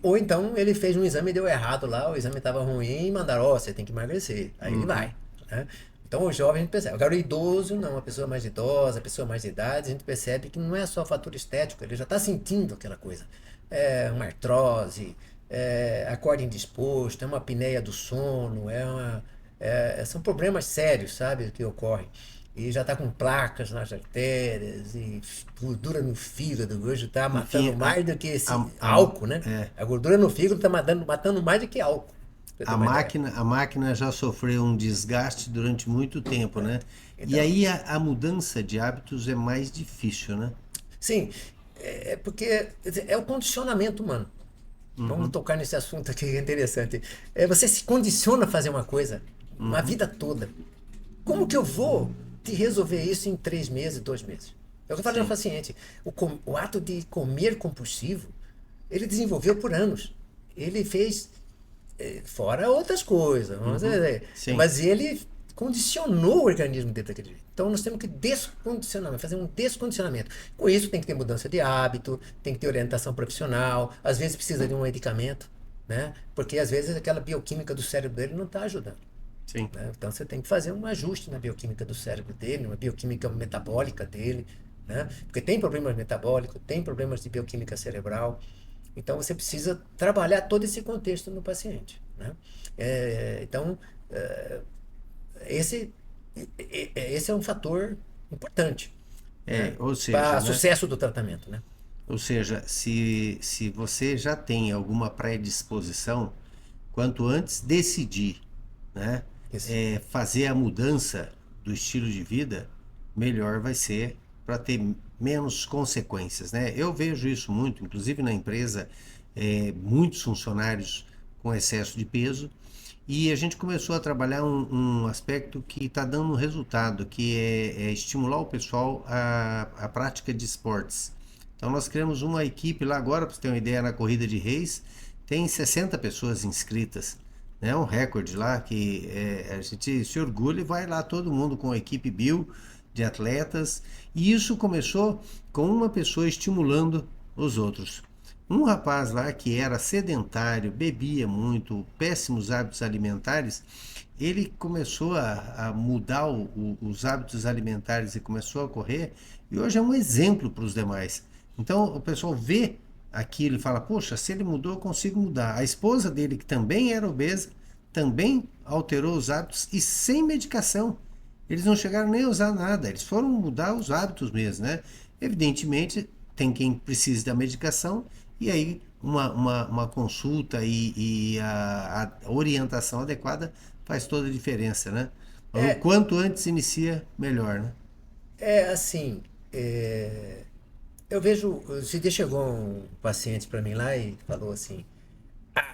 ou então ele fez um exame e deu errado lá, o exame estava ruim e mandaram, você tem que emagrecer. Aí ele vai, né? Então o jovem a gente percebe. Agora o idoso, não, a pessoa mais idosa, a pessoa mais de idade, a gente percebe que não é só fator estético, ele já está sentindo aquela coisa. Uma artrose, acorde indisposto, é uma apneia do sono, são problemas sérios, sabe, que ocorrem. E já está com placas nas artérias, e gordura no fígado, hoje está matando mais do que esse álcool, né? A gordura no fígado está matando mais do que álcool. A máquina já sofreu um desgaste durante muito tempo, né? Então, e aí a mudança de hábitos é mais difícil, né? Sim. É porque é o condicionamento humano. Vamos tocar nesse assunto aqui que é interessante. Você se condiciona a fazer uma coisa uma vida toda. Como que eu vou te resolver isso em 3 meses, 2 meses? É o que eu falei ao paciente. O ato de comer compulsivo, ele desenvolveu por anos. Ele fez, fora outras coisas, vamos dizer, mas ele condicionou o organismo dentro daquele jeito. Então nós temos que descondicionar, fazer um descondicionamento. Com isso tem que ter mudança de hábito, tem que ter orientação profissional, às vezes precisa de um medicamento, né? Porque às vezes aquela bioquímica do cérebro dele não está ajudando. Sim. Né? Então você tem que fazer um ajuste na bioquímica do cérebro dele, uma bioquímica metabólica dele, né? Porque tem problemas metabólicos, tem problemas de bioquímica cerebral. Então você precisa trabalhar todo esse contexto no paciente, né? Então esse é um fator importante, né? Ou seja, para né? sucesso do tratamento, né? Ou seja, se você já tem alguma predisposição, quanto antes decidir, né, fazer a mudança do estilo de vida, melhor vai ser para ter menos consequências, né? Eu vejo isso muito, inclusive na empresa, muitos funcionários com excesso de peso, e a gente começou a trabalhar um aspecto que está dando resultado, que é estimular o pessoal à prática de esportes. Então nós criamos uma equipe lá agora, para você ter uma ideia, na Corrida de Reis, tem 60 pessoas inscritas, né? Um recorde lá que a gente se orgulha e vai lá todo mundo com a equipe Bio de atletas, e isso começou com uma pessoa estimulando os outros. Um rapaz lá que era sedentário, bebia muito, péssimos hábitos alimentares, ele começou a mudar os hábitos alimentares e começou a correr, e hoje é um exemplo para os demais. Então o pessoal vê aquilo e fala, poxa, se ele mudou, eu consigo mudar. A esposa dele, que também era obesa, também alterou os hábitos e sem medicação. Eles não chegaram nem a usar nada, eles foram mudar os hábitos mesmo, né? Evidentemente, tem quem precise da medicação, e aí uma consulta e a orientação adequada faz toda a diferença, né? O quanto antes inicia, melhor, né? Assim, eu vejo, esse dia chegou um paciente para mim lá e falou assim,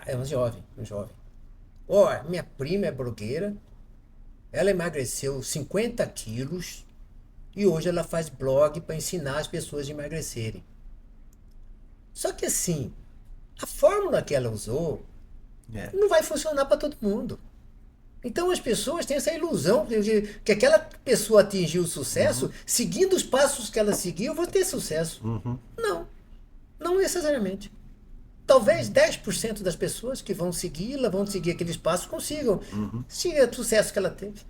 é um jovem. Minha prima é blogueira, ela emagreceu 50 quilos e hoje ela faz blog para ensinar as pessoas a emagrecerem. Só que assim, a fórmula que ela usou não vai funcionar para todo mundo. Então as pessoas têm essa ilusão de que aquela pessoa atingiu o sucesso, seguindo os passos que ela seguiu, eu vou ter sucesso. Não necessariamente. Talvez 10% das pessoas que vão segui-la, vão seguir aqueles passos, consigam seguir o sucesso que ela teve.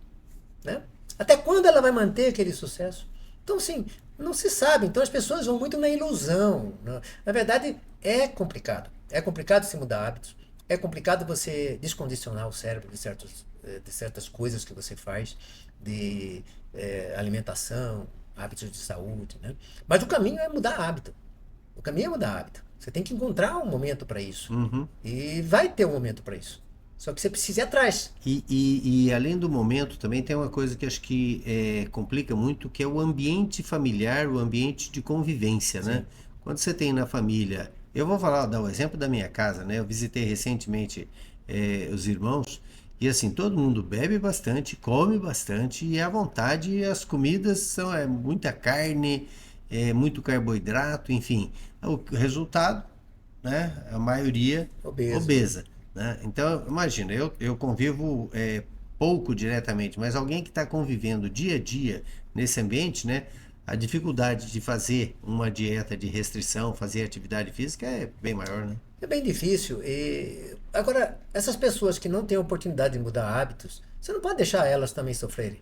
Né? Até quando ela vai manter aquele sucesso? Então, assim, não se sabe. Então as pessoas vão muito na ilusão. Né? Na verdade, é complicado. É complicado se mudar hábitos. É complicado você descondicionar o cérebro de certas coisas que você faz, de alimentação, hábitos de saúde. Né? Mas o caminho é mudar hábito. Você tem que encontrar um momento para isso. E vai ter um momento para isso. Só que você precisa ir atrás. E além do momento, também tem uma coisa que acho que complica muito, que é o ambiente familiar, o ambiente de convivência, né? Quando você tem na família... Eu vou dar o exemplo da minha casa, né? Eu visitei recentemente os irmãos, e assim, todo mundo bebe bastante, come bastante, e à vontade as comidas são muita carne, muito carboidrato, enfim. O resultado, né? A maioria obesa. Né? Então, imagina, eu convivo pouco diretamente, mas alguém que está convivendo dia a dia nesse ambiente, né? A dificuldade de fazer uma dieta de restrição, fazer atividade física é bem maior, né? É bem difícil. Agora, essas pessoas que não têm a oportunidade de mudar hábitos, você não pode deixar elas também sofrerem.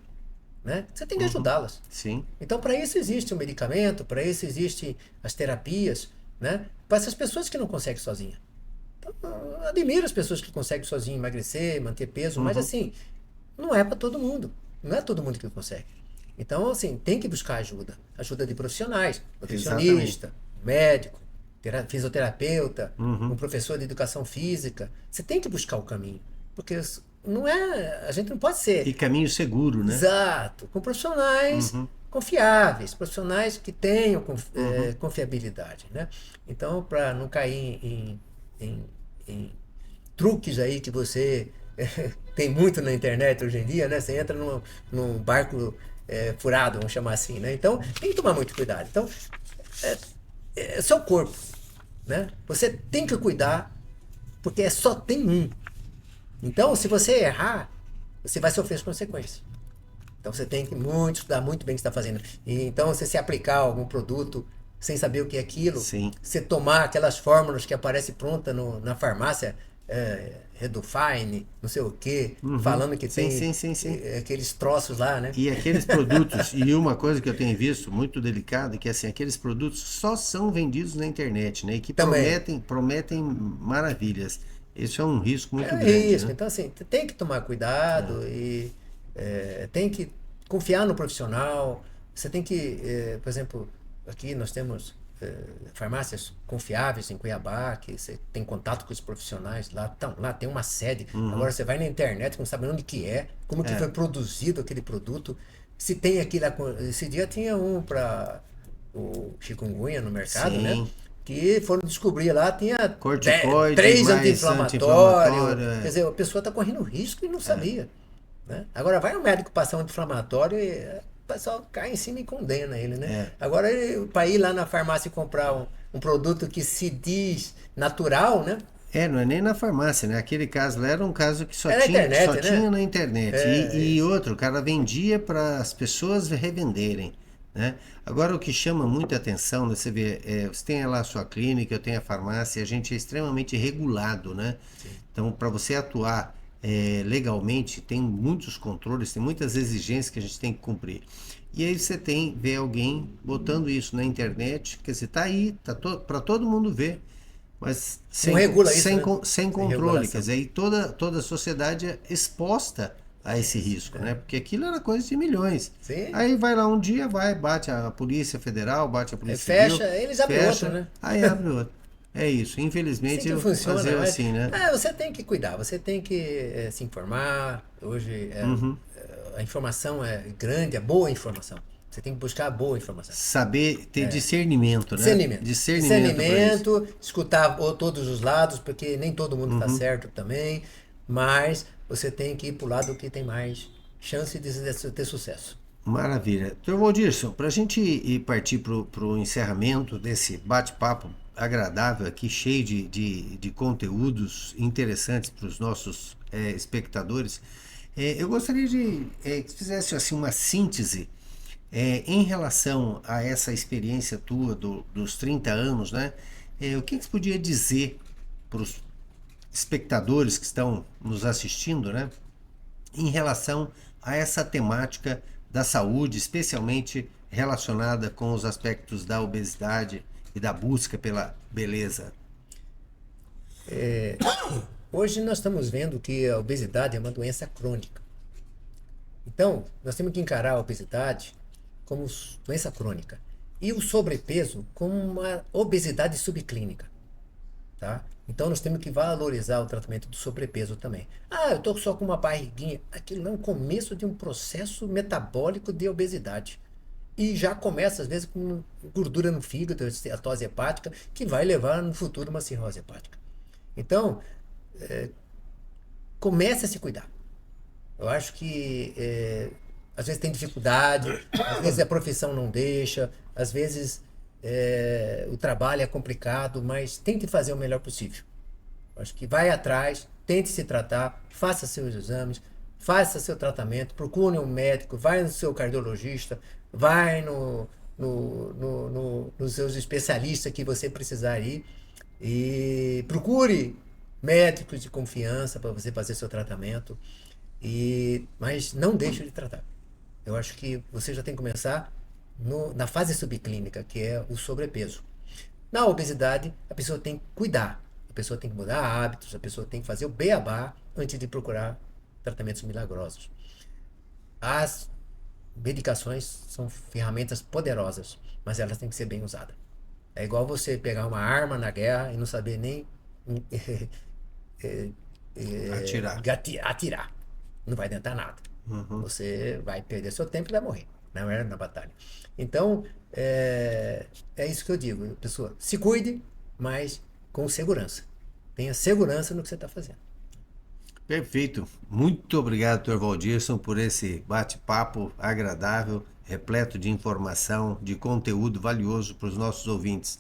Né? Você tem que ajudá-las. Sim. Então, para isso existe o medicamento, para isso existem as terapias, né? Para essas pessoas que não conseguem sozinhas. Então, eu admiro as pessoas que conseguem sozinhas emagrecer, manter peso, mas assim, não é para todo mundo. Não é todo mundo que consegue. Então, assim, tem que buscar ajuda de profissionais, nutricionista, médico, fisioterapeuta, um professor de educação física. Você tem que buscar o caminho, porque a gente não pode ser... E caminho seguro, né? Exato, com profissionais confiáveis, profissionais que tenham confiabilidade, né? Então, para não cair em truques aí que você tem muito na internet hoje em dia, né? Você entra num barco furado, vamos chamar assim, né? Então, tem que tomar muito cuidado. Então, é seu corpo, né? Você tem que cuidar, porque só tem um. Então, se você errar, você vai sofrer as consequências. Então, você tem que estudar muito bem o que você está fazendo. E, então, você se aplicar a algum produto sem saber o que é aquilo, Sim. você tomar aquelas fórmulas que aparecem pronta na farmácia, Redufine, não sei o quê, falando que tem Sim. aqueles troços lá, né? E aqueles produtos, e uma coisa que eu tenho visto muito delicada, que assim, aqueles produtos só são vendidos na internet, né? E que prometem maravilhas. Isso é um risco muito grande. Risco. Né? Então, assim, tem que tomar cuidado e tem que confiar no profissional. Você tem que, por exemplo, aqui nós temos farmácias confiáveis em Cuiabá, que você tem contato com os profissionais lá, lá tem uma sede. Agora você vai na internet, não sabe onde que como que foi produzido aquele produto, se tem aquilo. Esse dia tinha um para o chikungunya no mercado, Sim. né? Que foram descobrir lá, tinha Corticoide, 3 anti-inflamatórios. Quer dizer, a pessoa está correndo risco e não sabia. Né? Agora vai um médico passar um anti-inflamatório e o pessoal cai em cima e condena ele, né? Agora, para ir lá na farmácia e comprar um produto que se diz natural, né? Não é nem na farmácia, né? Aquele caso lá era um caso que só internet, tinha na internet. E outro, o cara vendia para as pessoas revenderem. Né? Agora, o que chama muita atenção, né? Você vê, você tem lá a sua clínica, eu tenho a farmácia, a gente é extremamente regulado, né? Sim. Então, para você atuar legalmente, tem muitos controles, tem muitas exigências que a gente tem que cumprir. E aí você vê alguém botando isso na internet, quer dizer, tá aí, para todo mundo ver, mas sem controle, quer dizer, aí toda a sociedade é exposta a esse risco, né? Porque aquilo era coisa de milhões. Sim. Aí vai lá um dia, bate a Polícia Federal, bate a Polícia Civil, eles abrem outro, né? Aí abre outro. É isso, infelizmente eu fazer assim, né? Você tem que cuidar, você tem que se informar. Hoje a informação é grande, é boa informação. Você tem que buscar a boa informação. Saber ter discernimento, né? Discernimento, escutar todos os lados, porque nem todo mundo está certo também, mas você tem que ir para o lado que tem mais chance de ter sucesso. Maravilha. Dr. Waldirson, para a gente partir para o encerramento desse bate-papo agradável aqui, cheio de conteúdos interessantes para os nossos espectadores, eu gostaria de que fizesse assim, uma síntese em relação a essa experiência tua dos 30 anos, né? O que você podia dizer para os espectadores que estão nos assistindo, né? Em relação a essa temática da saúde, especialmente relacionada com os aspectos da obesidade e da busca pela beleza? Hoje nós estamos vendo que a obesidade é uma doença crônica. Então, nós temos que encarar a obesidade como doença crônica e o sobrepeso como uma obesidade subclínica, tá? Então, nós temos que valorizar o tratamento do sobrepeso também. Eu estou só com uma barriguinha. Aquilo é um começo de um processo metabólico de obesidade. E já começa, às vezes, com gordura no fígado, esteatose hepática, que vai levar no futuro uma cirrose hepática. Então, comece a se cuidar. Eu acho que às vezes tem dificuldade, às vezes a profissão não deixa, às vezes o trabalho é complicado, mas tente fazer o melhor possível. Eu acho que vai atrás, tente se tratar, faça seus exames, faça seu tratamento, procure um médico, vai no seu cardiologista, vai nos seus especialistas que você precisar ir e procure médicos de confiança para você fazer seu tratamento, mas não deixe de tratar. Eu acho que você já tem que começar na fase subclínica, que é o sobrepeso. Na obesidade, a pessoa tem que cuidar, a pessoa tem que mudar hábitos, a pessoa tem que fazer o beabá antes de procurar tratamentos milagrosos. As medicações são ferramentas poderosas, mas elas têm que ser bem usadas. É igual você pegar uma arma na guerra e não saber nem atirar. Não vai adiantar nada. Você vai perder seu tempo e vai morrer. não era na batalha. Então, é isso que eu digo, pessoa, se cuide, mas com segurança. Tenha segurança no que você está fazendo. Perfeito. Muito obrigado, Dr. Valdirson, por esse bate-papo agradável, repleto de informação, de conteúdo valioso para os nossos ouvintes.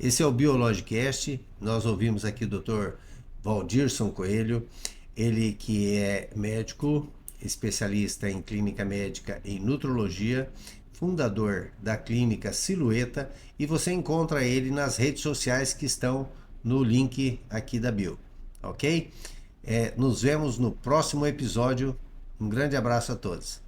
Esse é o Biologicast. Nós ouvimos aqui o Dr. Valdirson Coelho, ele que é médico, especialista em clínica médica e nutrologia, fundador da clínica Silhueta, e você encontra ele nas redes sociais que estão no link aqui da bio, ok? Nos vemos no próximo episódio. Um grande abraço a todos.